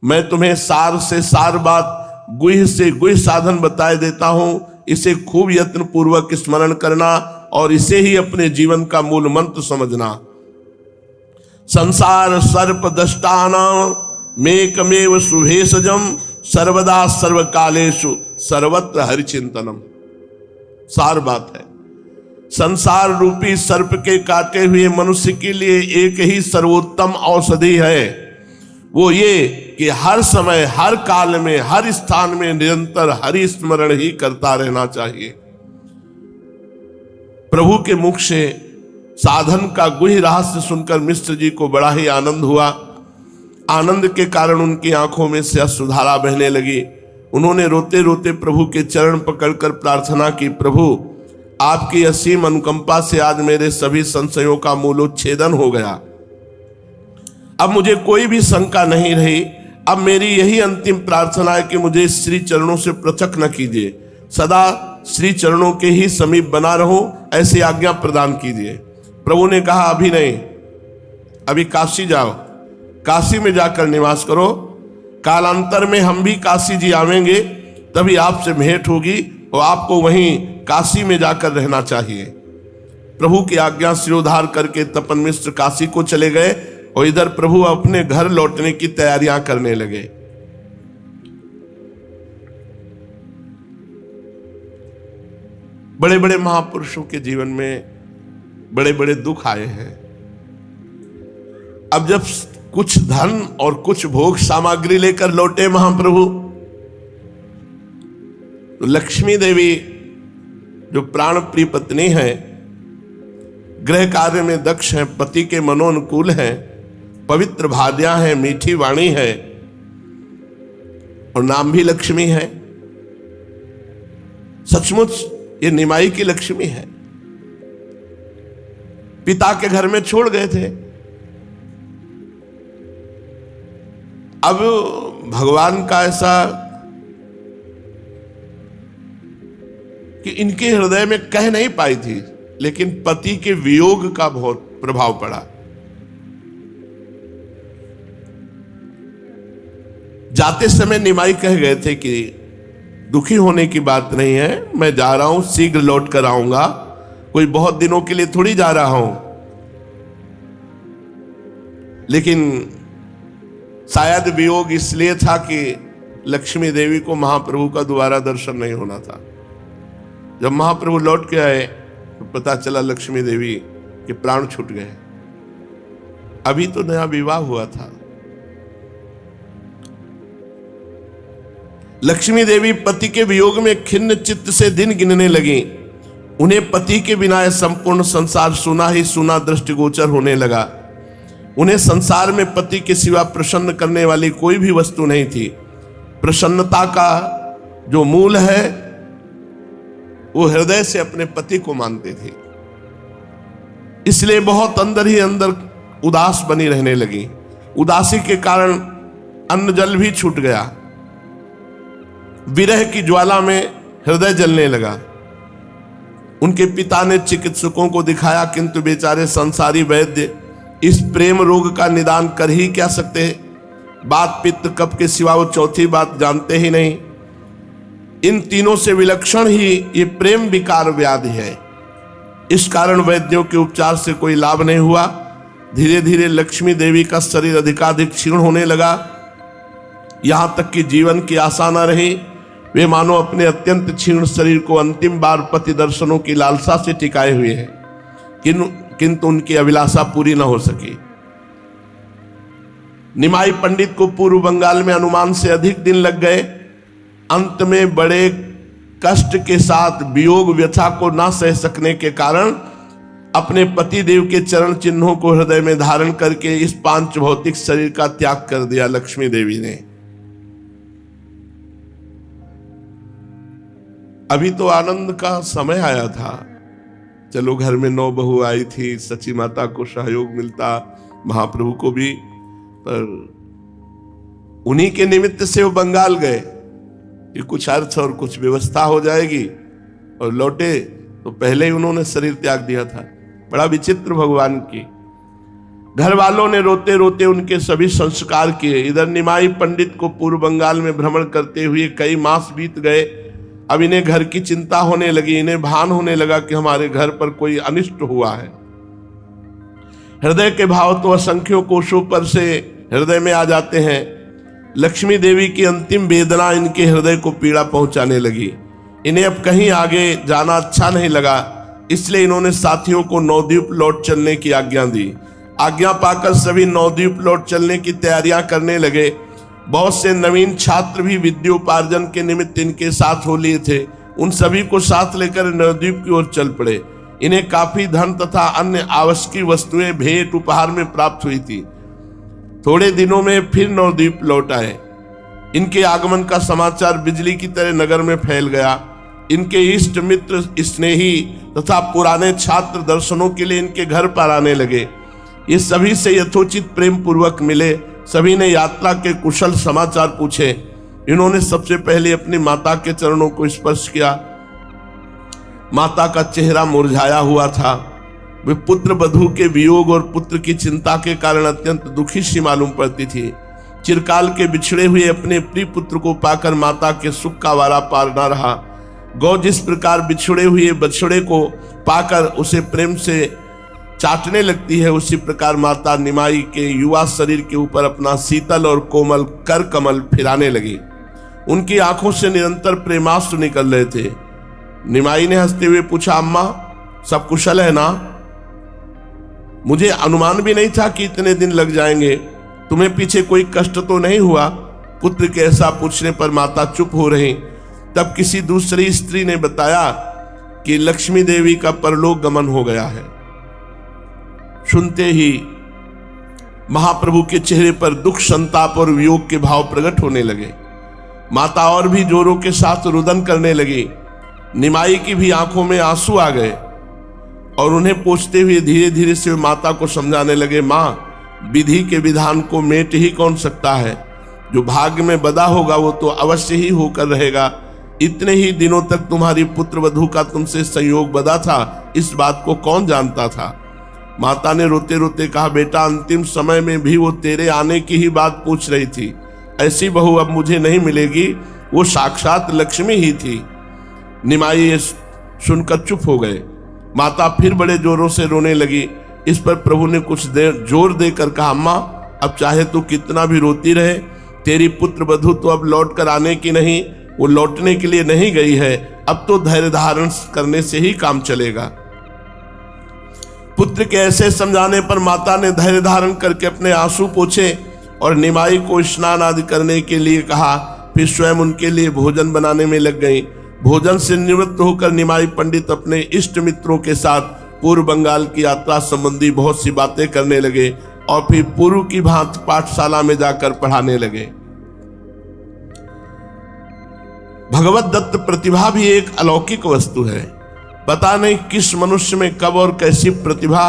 मैं तुम्हें सार से सार बात, गुह्य से गुह्य साधन बताए देता हूं। इसे खूब यत्न पूर्वक स्मरण करना और इसे ही अपने जीवन का मूल मंत्र समझना। संसार सर्प दष्टानां मेकमेव शुभेशजम सर्वदा सर्वकालेषु सर्वत्र हरिचिंतनम। सार बात है, संसार रूपी सर्प के काटे हुए मनुष्य के लिए एक ही सर्वोत्तम औषधि है, वो ये कि हर समय, हर काल में, हर स्थान में निरंतर हरि स्मरण ही करता रहना चाहिए। प्रभु के मुख से साधन का गुह्य रहस्य सुनकर मिश्र जी को बड़ा ही आनंद हुआ। आनंद के कारण उनकी आंखों में से अश्रुधारा बहने लगी। उन्होंने रोते रोते प्रभु के चरण पकड़कर प्रार्थना की, प्रभु आपकी असीम अनुकंपा से आज मेरे सभी संशयों का मूलोच्छेदन हो गया। अब मुझे कोई भी शंका नहीं रही। अब मेरी यही अंतिम प्रार्थना है कि मुझे श्री चरणों से पृथक न कीजिए, सदा श्री चरणों के ही समीप बना रहूं, ऐसी आज्ञा प्रदान कीजिए। प्रभु ने कहा, अभी नहीं, अभी काशी जाओ, काशी में जाकर निवास करो। कालांतर में हम भी काशी जी आवेंगे, तभी आपसे भेंट होगी और आपको वहीं काशी में जाकर रहना चाहिए। प्रभु की आज्ञा शिरोधार करके तपन मिश्र काशी को चले गए और इधर प्रभु अपने घर लौटने की तैयारियां करने लगे। बड़े बड़े महापुरुषों के जीवन में बड़े बड़े दुख आए हैं। अब जब कुछ धन और कुछ भोग सामग्री लेकर लौटे महाप्रभु, तो लक्ष्मी देवी जो प्राण प्रिय पत्नी है, गृह कार्य में दक्ष हैं, पति के मनोनुकूल हैं, पवित्र भार्या है, मीठी वाणी है और नाम भी लक्ष्मी है। सचमुच ये निमाई की लक्ष्मी है। पिता के घर में छोड़ गए थे। अब भगवान का ऐसा कि इनके हृदय में कह नहीं पाई थी, लेकिन पति के वियोग का बहुत प्रभाव पड़ा। जाते समय निमाई कह गए थे कि दुखी होने की बात नहीं है, मैं जा रहा हूं, शीघ्र लौट कर आऊंगा, कोई बहुत दिनों के लिए थोड़ी जा रहा हूं। लेकिन शायद वियोग इसलिए था कि लक्ष्मी देवी को महाप्रभु का दोबारा दर्शन नहीं होना था। जब महाप्रभु लौट के आए तो पता चला लक्ष्मी देवी के प्राण छूट गए। अभी तो नया विवाह हुआ था। लक्ष्मी देवी पति के वियोग में खिन्न चित्त से दिन गिनने लगी। उन्हें पति के बिना संपूर्ण संसार सुना ही सुना दृष्टिगोचर होने लगा। उन्हें संसार में पति के सिवा प्रसन्न करने वाली कोई भी वस्तु नहीं थी। प्रसन्नता का जो मूल है वो हृदय से अपने पति को मानते थे। इसलिए बहुत अंदर ही अंदर उदास बनी रहने लगी। उदासी के कारण अन्न जल भी छूट गया। विरह की ज्वाला में हृदय जलने लगा। उनके पिता ने चिकित्सकों को दिखाया, किंतु बेचारे संसारी वैद्य इस प्रेम रोग का निदान कर ही क्या सकते हैं। बात पित्त कफ के सिवा वो चौथी बात जानते ही नहीं। इन तीनों से विलक्षण ही ये प्रेम विकार व्याधि है। इस कारण वैद्यों के उपचार से कोई लाभ नहीं हुआ। धीरे धीरे लक्ष्मी देवी का शरीर अधिकाधिक क्षीण होने लगा। यहां तक कि जीवन की आशा न रही। वे मानो अपने अत्यंत क्षीण शरीर को अंतिम बार पति दर्शनों की लालसा से टिकाए हुए हैं, किंतु उनकी अभिलाषा पूरी न हो सकी। निमाई पंडित को पूर्व बंगाल में अनुमान से अधिक दिन लग गए। अंत में बड़े कष्ट के साथ वियोग व्यथा को न सह सकने के कारण अपने पति देव के चरण चिन्हों को हृदय में धारण करके इस पांच भौतिक शरीर का त्याग कर दिया लक्ष्मी देवी ने। अभी तो आनंद का समय आया था। चलो घर में 9 बहू आई थी, सची माता को सहयोग मिलता, महाप्रभु को भी, पर उन्हीं के निमित्त से वो बंगाल गए कि कुछ अर्थ और कुछ व्यवस्था हो जाएगी, और लौटे तो पहले ही उन्होंने शरीर त्याग दिया था। बड़ा विचित्र भगवान की। घर वालों ने रोते रोते उनके सभी संस्कार किए। इधर निमाई पंडित को पूर्व बंगाल में भ्रमण करते हुए कई मास बीत गए। अब इन्हें घर की चिंता होने लगी। इन्हें भान होने लगा कि हमारे घर पर कोई अनिष्ट हुआ है। हृदय के भाव तो असंख्यों कोशों पर से हृदय में आ जाते हैं। लक्ष्मी देवी की अंतिम वेदना इनके हृदय को पीड़ा पहुंचाने लगी। इन्हें अब कहीं आगे जाना अच्छा नहीं लगा, इसलिए इन्होंने साथियों को नवद्वीप लौट चलने की आज्ञा दी। आज्ञा पाकर सभी नवद्वीप लौट चलने की तैयारियां करने लगे। बहुत से नवीन छात्र भी विद्योपार्जन के निमित्त इनके साथ हो लिए थे। उन सभी को साथ लेकर नवद्वीप की ओर चल पड़े। इन्हें काफी धन तथा अन्य आवश्यक वस्तुएं भेंट उपहार में प्राप्त हुई थी। थोड़े दिनों में फिर नवद्वीप लौट आए। इनके आगमन का समाचार बिजली की तरह नगर में फैल गया। इनके इष्ट मित्र, स्नेही तथा पुराने छात्र दर्शनों के लिए इनके घर पर आने लगे। ये सभी से यथोचित प्रेम पूर्वक मिले। सभी ने यात्रा के कुशल समाचार पूछे। इन्होंने सबसे पहले अपनी माता के चरणों को स्पर्श किया। माता का चेहरा मुरझाया हुआ था। वे पुत्र वधू के वियोग और पुत्र की चिंता के कारण अत्यंत दुखी सी मालूम पड़ती थी। चिरकाल के बिछड़े हुए अपने प्रिय पुत्र को पाकर माता के सुख का वारा पार न रहा। गौ जिस प्रकार बिछड़े हुए बछड़े को पाकर उसे प्रेम से चाटने लगती है, उसी प्रकार माता निमाई के युवा शरीर के ऊपर अपना शीतल और कोमल कर कमल फिराने लगी। उनकी आंखों से निरंतर प्रेमाश्रु निकल रहे थे। निमाई ने हंसते हुए पूछा, अम्मा सब कुशल है ना? मुझे अनुमान भी नहीं था कि इतने दिन लग जाएंगे। तुम्हें पीछे कोई कष्ट तो नहीं हुआ? पुत्र के ऐसा पूछने पर माता चुप हो रही। तब किसी दूसरी स्त्री ने बताया कि लक्ष्मी देवी का परलोक गमन हो गया है। सुनते ही महाप्रभु के चेहरे पर दुख, संताप और वियोग के भाव प्रकट होने लगे। माता और भी जोरों के साथ रुदन करने लगी। निमाई की भी आंखों में आंसू आ गए और उन्हें पोंछते हुए धीरे धीरे से माता को समझाने लगे, माँ विधि के विधान को मेट ही कौन सकता है? जो भाग्य में बदा होगा वो तो अवश्य ही होकर रहेगा। इतने ही दिनों तक तुम्हारी पुत्र वधू का तुमसे संयोग बदा था, इस बात को कौन जानता था? माता ने रोते रोते कहा, बेटा अंतिम समय में भी वो तेरे आने की ही बात पूछ रही थी। ऐसी बहू अब मुझे नहीं मिलेगी, वो साक्षात लक्ष्मी ही थी। निमाई ये सुनकर चुप हो गए। माता फिर बड़े जोरों से रोने लगी। इस पर प्रभु ने कुछ देर जोर देकर कहा, अम्मा अब चाहे तू कितना भी रोती रहे, तेरी पुत्र वधू तो अब लौट कर आने की नहीं, वो लौटने के लिए नहीं गई है। अब तो धैर्य धारण करने से ही काम चलेगा। पुत्र के ऐसे समझाने पर माता ने धैर्य धारण करके अपने आंसू पोंछे और निमाई को स्नान आदि करने के लिए कहा। फिर स्वयं उनके लिए भोजन बनाने में लग गई। भोजन से निवृत्त होकर निमाई पंडित अपने इष्ट मित्रों के साथ पूर्व बंगाल की यात्रा संबंधी बहुत सी बातें करने लगे और फिर पूर्व की भांति पाठशाला में जाकर पढ़ाने लगे। भगवत दत्त प्रतिभा भी एक अलौकिक वस्तु है। पता नहीं किस मनुष्य में कब और कैसी प्रतिभा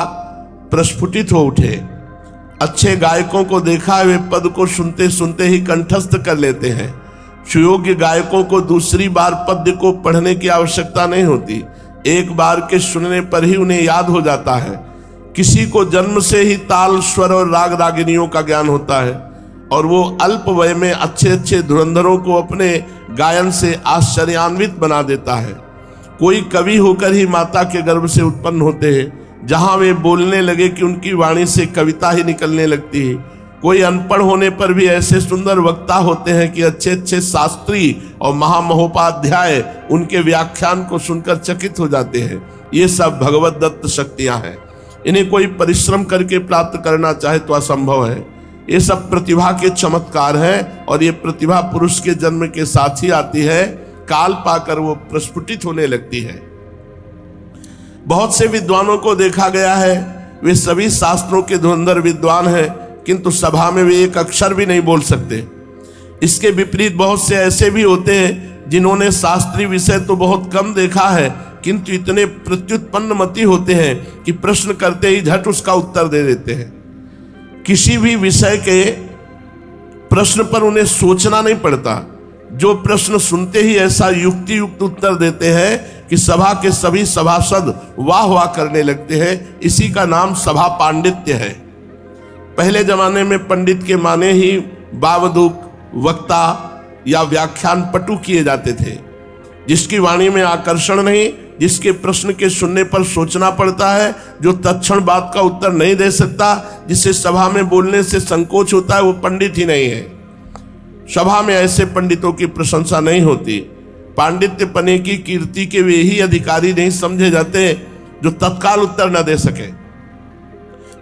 प्रस्फुटित हो उठे। अच्छे गायकों को देखा है, वे पद को सुनते सुनते ही कंठस्थ कर लेते हैं। सुयोग्य गायकों को दूसरी बार पद्य को पढ़ने की आवश्यकता नहीं होती, एक बार के सुनने पर ही उन्हें याद हो जाता है। किसी को जन्म से ही ताल, स्वर और राग रागिनियों का ज्ञान होता है और वो अल्प वय में अच्छे अच्छे धुरंधरों को अपने गायन से आश्चर्यान्वित बना देता है। कोई कवि होकर ही माता के गर्भ से उत्पन्न होते हैं। जहां वे बोलने लगे कि उनकी वाणी से कविता ही निकलने लगती है। कोई अनपढ़ होने पर भी ऐसे सुंदर वक्ता होते हैं कि अच्छे अच्छे शास्त्री और महामहोपाध्याय उनके व्याख्यान को सुनकर चकित हो जाते हैं। ये सब भगवत दत्त शक्तियां हैं। इन्हें कोई परिश्रम करके प्राप्त करना चाहे तो असंभव है। ये सब प्रतिभा के चमत्कार हैं और ये प्रतिभा पुरुष के जन्म के साथ ही आती है। काल पाकर वो प्रस्फुटित होने लगती है। बहुत से विद्वानों को देखा गया है, वे सभी शास्त्रों के धुरंधर विद्वान हैं, किंतु सभा में वे एक अक्षर भी नहीं बोल सकते। इसके विपरीत बहुत से ऐसे भी होते हैं जिन्होंने शास्त्रीय विषय तो बहुत कम देखा है, किंतु इतने प्रत्युत्पन्न मति होते हैं कि प्रश्न करते ही झट उसका उत्तर दे देते हैं। किसी भी विषय के प्रश्न पर उन्हें सोचना नहीं पड़ता। जो प्रश्न सुनते ही ऐसा युक्ति युक्त उत्तर देते हैं कि सभा के सभी सभासद वाह वाह करने लगते हैं। इसी का नाम सभा पांडित्य है। पहले जमाने में पंडित के माने ही बावदूक, वक्ता या व्याख्यान पटु किए जाते थे, जिसकी वाणी में आकर्षण नहीं, जिसके प्रश्न के सुनने पर सोचना पड़ता है, जो तत्क्षण बात का उत्तर नहीं दे सकता, जिसे सभा में बोलने से संकोच होता है, वो पंडित ही नहीं है। सभा में ऐसे पंडितों की प्रशंसा नहीं होती। पांडित्य पने की कीर्ति के वे ही अधिकारी नहीं समझे जाते जो तत्काल उत्तर न दे सके।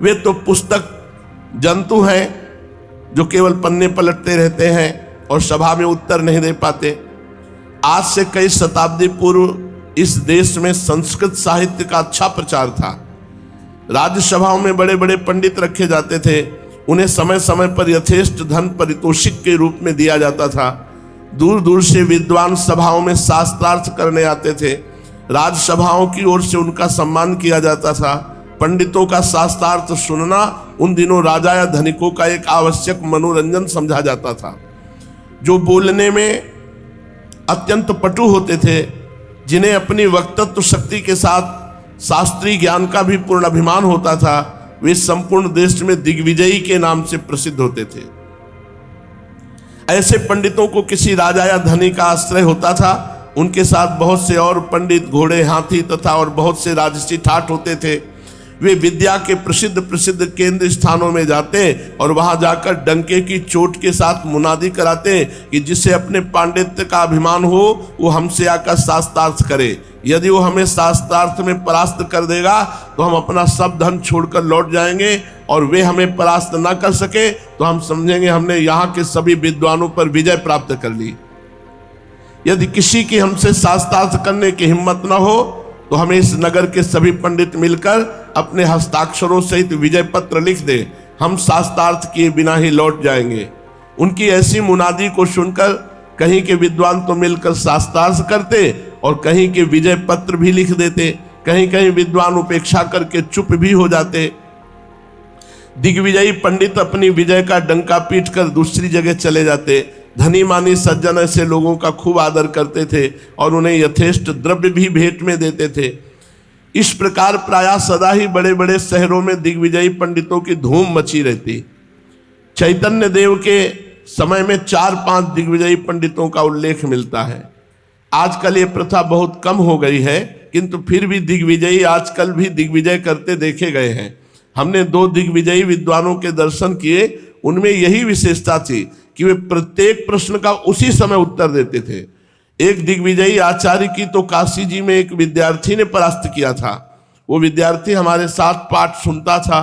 वे तो पुस्तक जंतु हैं जो केवल पन्ने पलटते रहते हैं और सभा में उत्तर नहीं दे पाते। आज से कई शताब्दी पूर्व इस देश में संस्कृत साहित्य का अच्छा प्रचार था। राज्यसभाओं में बड़े बड़े पंडित रखे जाते थे, उन्हें समय समय पर यथेष्ट धन पारितोषिक के रूप में दिया जाता था। दूर दूर से विद्वान सभाओं में शास्त्रार्थ करने आते थे। राज्यसभाओं की ओर से उनका सम्मान किया जाता था। पंडितों का शास्त्रार्थ सुनना उन दिनों राजा या धनिकों का एक आवश्यक मनोरंजन समझा जाता था। जो बोलने में अत्यंत पटु होते थे, जिन्हें अपनी वक्तत्व शक्ति के साथ शास्त्रीय ज्ञान का भी पूर्ण अभिमान होता था, वे संपूर्ण देश में दिग्विजयी के नाम से प्रसिद्ध होते थे। ऐसे पंडितों को किसी राजा या धनी का आश्रय होता था। उनके साथ बहुत से और पंडित, घोड़े, हाथी तथा और बहुत से राजसी ठाठ होते थे। वे विद्या के प्रसिद्ध केंद्र स्थानों में जाते और वहां जाकर डंके की चोट के साथ मुनादी कराते कि जिसे अपने पांडित्य का अभिमान हो वो हमसे आकर शास्त्रार्थ करे। यदि वो हमें शास्त्रार्थ में परास्त कर देगा तो हम अपना सब धन छोड़कर लौट जाएंगे, और वे हमें परास्त न कर सके तो हम समझेंगे हमने यहाँ के सभी विद्वानों पर विजय प्राप्त कर ली। यदि किसी की हमसे शास्त्रार्थ करने की हिम्मत न हो तो हमें इस नगर के सभी पंडित मिलकर अपने हस्ताक्षरों सहित विजय पत्र लिख दे, हम शास्त्रार्थ किए बिना ही लौट जाएंगे। उनकी ऐसी मुनादी को सुनकर कहीं के विद्वान तो मिलकर शास्त्रार्थ करते और कहीं के विजय पत्र भी लिख देते। कहीं कहीं विद्वान उपेक्षा करके चुप भी हो जाते। दिग्विजयी पंडित अपनी विजय का डंका पीट कर दूसरी जगह चले जाते। धनी मानी सज्जन ऐसे लोगों का खूब आदर करते थे और उन्हें यथेष्ट द्रव्य भी भेंट में देते थे। इस प्रकार प्रायः सदा ही बड़े बड़े शहरों में दिग्विजयी पंडितों की धूम मची रहती। चैतन्य देव के समय में 4-5 दिग्विजयी पंडितों का उल्लेख मिलता है। आजकल ये प्रथा बहुत कम हो गई है, किंतु फिर भी दिग्विजयी आजकल भी दिग्विजय करते देखे गए हैं। हमने 2 दिग्विजयी विद्वानों के दर्शन किए। उनमें यही विशेषता थी कि वे प्रत्येक प्रश्न का उसी समय उत्तर देते थे। एक दिग्विजयी आचार्य की तो काशी जी में एक विद्यार्थी ने परास्त किया था। वो विद्यार्थी हमारे साथ पाठ सुनता था।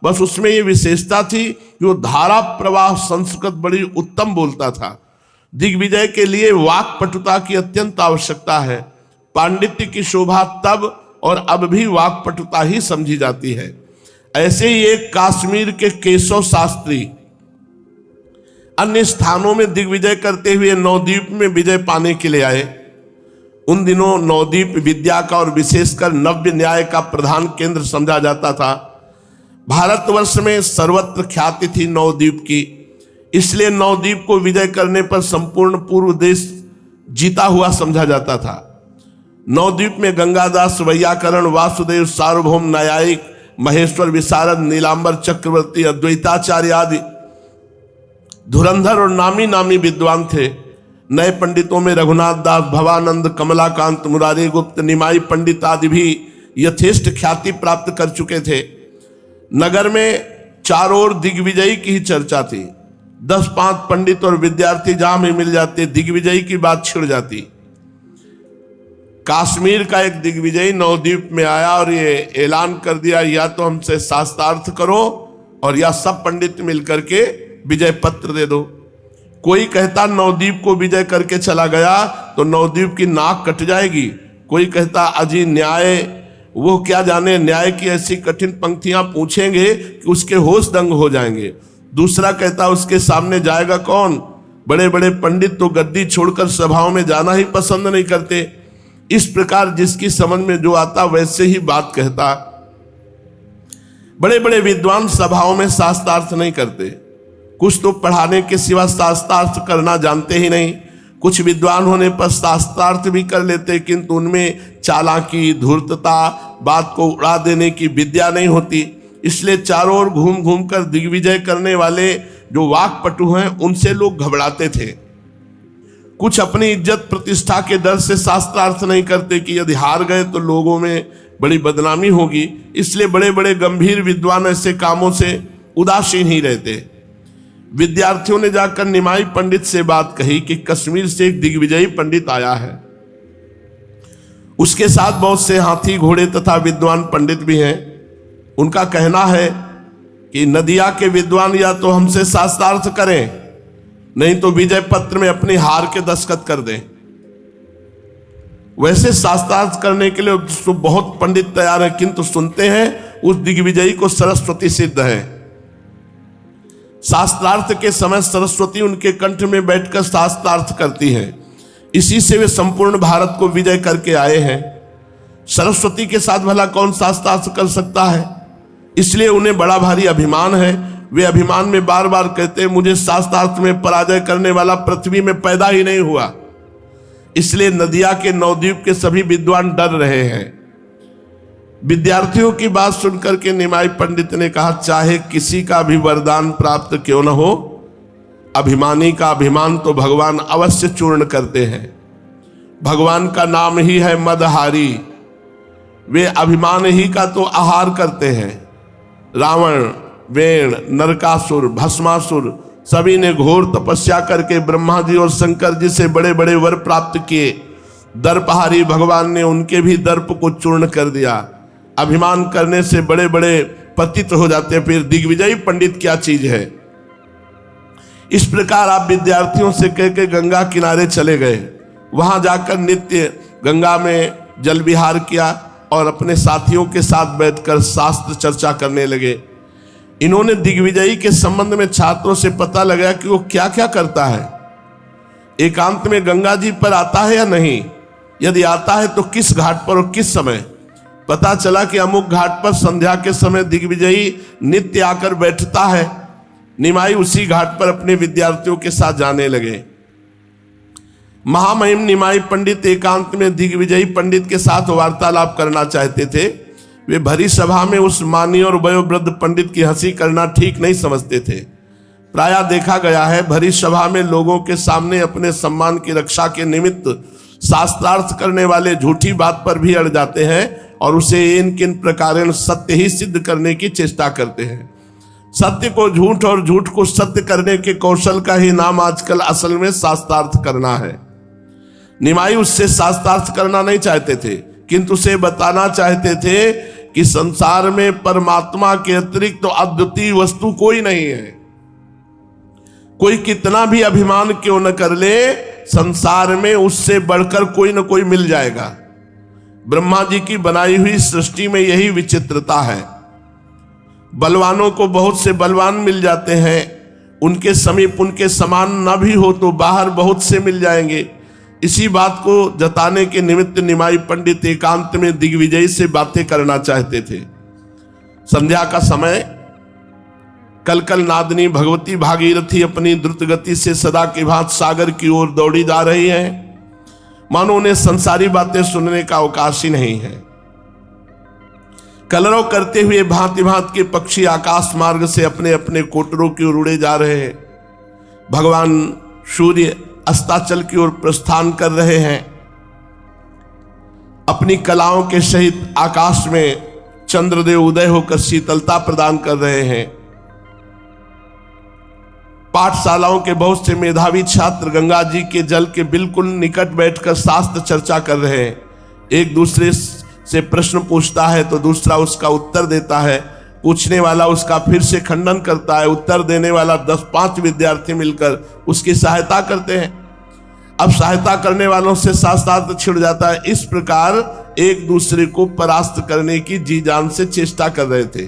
बस उसमें ये विशेषता थी कि वो धारा प्रवाह संस्कृत बड़ी उत्तम बोलता था। दिग्विजय के लिए वाक पटुता की अत्यंत आवश्यकता है। पांडित्य की शोभा तब और अब भी वाक पटुता ही समझी जाती है। ऐसे ही एक कश्मीर के केशव शास्त्री अन्य स्थानों में दिग्विजय करते हुए नवद्वीप में विजय पाने के लिए आए। उन दिनों नवद्वीप विद्या का और विशेषकर नव्य न्याय का प्रधान केंद्र समझा जाता था। भारतवर्ष में सर्वत्र ख्याति थी नवद्वीप की, इसलिए नवद्वीप को विजय करने पर संपूर्ण पूर्व देश जीता हुआ समझा जाता था। नवद्वीप में गंगादास, वैयाकरण, वासुदेव, सार्वभौम, न्यायिक, महेश्वर विशारद, नीलांबर चक्रवर्ती, अद्वैताचार्य आदि धुरंधर और नामी नामी विद्वान थे। नए पंडितों में रघुनाथ दास, भवानंद, कमलाकांत, मुरारी गुप्त, निमाई पंडित आदि भी यथेष्ट ख्याति प्राप्त कर चुके थे। नगर में चारों ओर दिग्विजयी की ही चर्चा थी। 10-5 पंडित और विद्यार्थी जहां भी मिल जाते दिग्विजयी की बात छिड़ जाती। कश्मीर का एक दिग्विजयी नवद्वीप में आया और ये ऐलान कर दिया, या तो हमसे शास्त्रार्थ करो और या सब पंडित मिलकर के विजय पत्र दे दो। कोई कहता नवद्वीप को विजय करके चला गया तो नवद्वीप की नाक कट जाएगी। कोई कहता अजी न्याय, वो क्या जाने, न्याय की ऐसी कठिन पंक्तियां पूछेंगे कि उसके होश दंग हो जाएंगे। दूसरा कहता उसके सामने जाएगा कौन। बड़े बड़े पंडित तो गद्दी छोड़कर सभाओं में जाना ही पसंद नहीं करते। इस प्रकार जिसकी समझ में जो आता वैसे ही बात कहता। बड़े बड़े विद्वान सभाओं में शास्त्रार्थ नहीं करते। कुछ तो पढ़ाने के सिवा शास्त्रार्थ करना जानते ही नहीं। कुछ विद्वान होने पर शास्त्रार्थ भी कर लेते, किंतु उनमें चालाकी, धूर्तता, बात को उड़ा देने की विद्या नहीं होती। इसलिए चारों ओर घूम घूम कर दिग्विजय करने वाले जो वाक्पटु हैं उनसे लोग घबराते थे। कुछ अपनी इज्जत प्रतिष्ठा के डर से शास्त्रार्थ नहीं करते कि यदि हार गए तो लोगों में बड़ी बदनामी होगी, इसलिए बड़े बड़े गंभीर विद्वान ऐसे कामों से उदासीन ही रहते। विद्यार्थियों ने जाकर निमाई पंडित से बात कही कि कश्मीर से एक दिग्विजयी पंडित आया है, उसके साथ बहुत से हाथी घोड़े तथा विद्वान पंडित भी हैं। उनका कहना है कि नदिया के विद्वान या तो हमसे शास्त्रार्थ करें, नहीं तो विजय पत्र में अपनी हार के दस्तखत कर दें। वैसे शास्त्रार्थ करने के लिए तो बहुत पंडित तैयार है, किंतु सुनते हैं उस दिग्विजयी को सरस्वती सिद्ध है। शास्त्रार्थ के समय सरस्वती उनके कंठ में बैठकर शास्त्रार्थ करती है, इसी से वे संपूर्ण भारत को विजय करके आए हैं। सरस्वती के साथ भला कौन शास्त्रार्थ कर सकता है? इसलिए उन्हें बड़ा भारी अभिमान है। वे अभिमान में बार बार कहते हैं, मुझे शास्त्रार्थ में पराजय करने वाला पृथ्वी में पैदा ही नहीं हुआ। इसलिए नदिया के नवद्वीप के सभी विद्वान डर रहे हैं। विद्यार्थियों की बात सुनकर के निमाई पंडित ने कहा, चाहे किसी का भी वरदान प्राप्त क्यों न हो, अभिमानी का अभिमान तो भगवान अवश्य चूर्ण करते हैं। भगवान का नाम ही है मदहारी, वे अभिमान ही का तो आहार करते हैं। रावण, वेण, नरकासुर, भस्मासुर सभी ने घोर तपस्या करके ब्रह्मा जी और शंकर जी से बड़े बड़े वर प्राप्त किए। दर्पहारी भगवान ने उनके भी दर्प को चूर्ण कर दिया। अभिमान करने से बड़े बड़े पतित हो जाते हैं, फिर दिग्विजयी पंडित क्या चीज है। इस प्रकार आप विद्यार्थियों से कह के गंगा किनारे चले गए। वहां जाकर नित्य गंगा में जल विहार किया और अपने साथियों के साथ बैठकर शास्त्र चर्चा करने लगे। इन्होंने दिग्विजयी के संबंध में छात्रों से पता लगाया कि वो क्या क्या करता है, एकांत में गंगा जी पर आता है या नहीं, यदि आता है तो किस घाट पर और किस समय। पता चला कि अमुक घाट पर संध्या के समय दिग्विजयी नित्य आकर बैठता है। निमाई उसी घाट पर अपने विद्यार्थियों के साथ जाने लगे। महामहिम निमाई पंडित एकांत में दिग्विजयी पंडित के साथ वार्तालाप करना चाहते थे। वे भरी सभा में उस मानी और वयोवृद्ध पंडित की हंसी करना ठीक नहीं समझते थे। प्रायः देखा गया है, भरी सभा में लोगों के सामने अपने सम्मान की रक्षा के निमित्त शास्त्रार्थ करने वाले झूठी बात पर भी अड़ जाते हैं और उसे इन किन प्रकारेण सत्य ही सिद्ध करने की चेष्टा करते हैं। सत्य को झूठ और झूठ को सत्य करने के कौशल का ही नाम आजकल असल में शास्त्रार्थ करना है। निमाई उससे शास्त्रार्थ करना नहीं चाहते थे, किंतु उसे बताना चाहते थे कि संसार में परमात्मा के अतिरिक्त तो अद्वितीय वस्तु कोई नहीं है। कोई कितना भी अभिमान क्यों न कर ले, संसार में उससे बढ़कर कोई न कोई मिल जाएगा। ब्रह्मा जी की बनाई हुई सृष्टि में यही विचित्रता है। बलवानों को बहुत से बलवान मिल जाते हैं, उनके समीप उनके समान न भी हो तो बाहर बहुत से मिल जाएंगे। इसी बात को जताने के निमित्त निमाई पंडित एकांत में दिग्विजयी से बातें करना चाहते थे। संध्या का समय, कलकल नादनी भगवती भागीरथी अपनी द्रुत गति से सदा की भांति सागर की ओर दौड़ी जा रही है, मानो उन्हें संसारी बातें सुनने का अवकाश ही नहीं है। कलरव करते हुए भांति भांति के पक्षी आकाश मार्ग से अपने अपने कोटरों की ओर उड़े जा रहे हैं। भगवान सूर्य अस्ताचल की ओर प्रस्थान कर रहे हैं। अपनी कलाओं के सहित आकाश में चंद्रदेव उदय होकर शीतलता प्रदान कर रहे हैं। पाठशालाओं के बहुत से मेधावी छात्र गंगा जी के जल के बिल्कुल निकट बैठकर शास्त्र चर्चा कर रहे हैं। एक दूसरे से प्रश्न पूछता है तो दूसरा उसका उत्तर देता है। पूछने वाला उसका फिर से खंडन करता है, उत्तर देने वाला 10-5 विद्यार्थी मिलकर उसकी सहायता करते हैं। अब सहायता करने वालों से शास्त्रार्थ छिड़ जाता है। इस प्रकार एक दूसरे को परास्त करने की जी जान से चेष्टा कर रहे थे।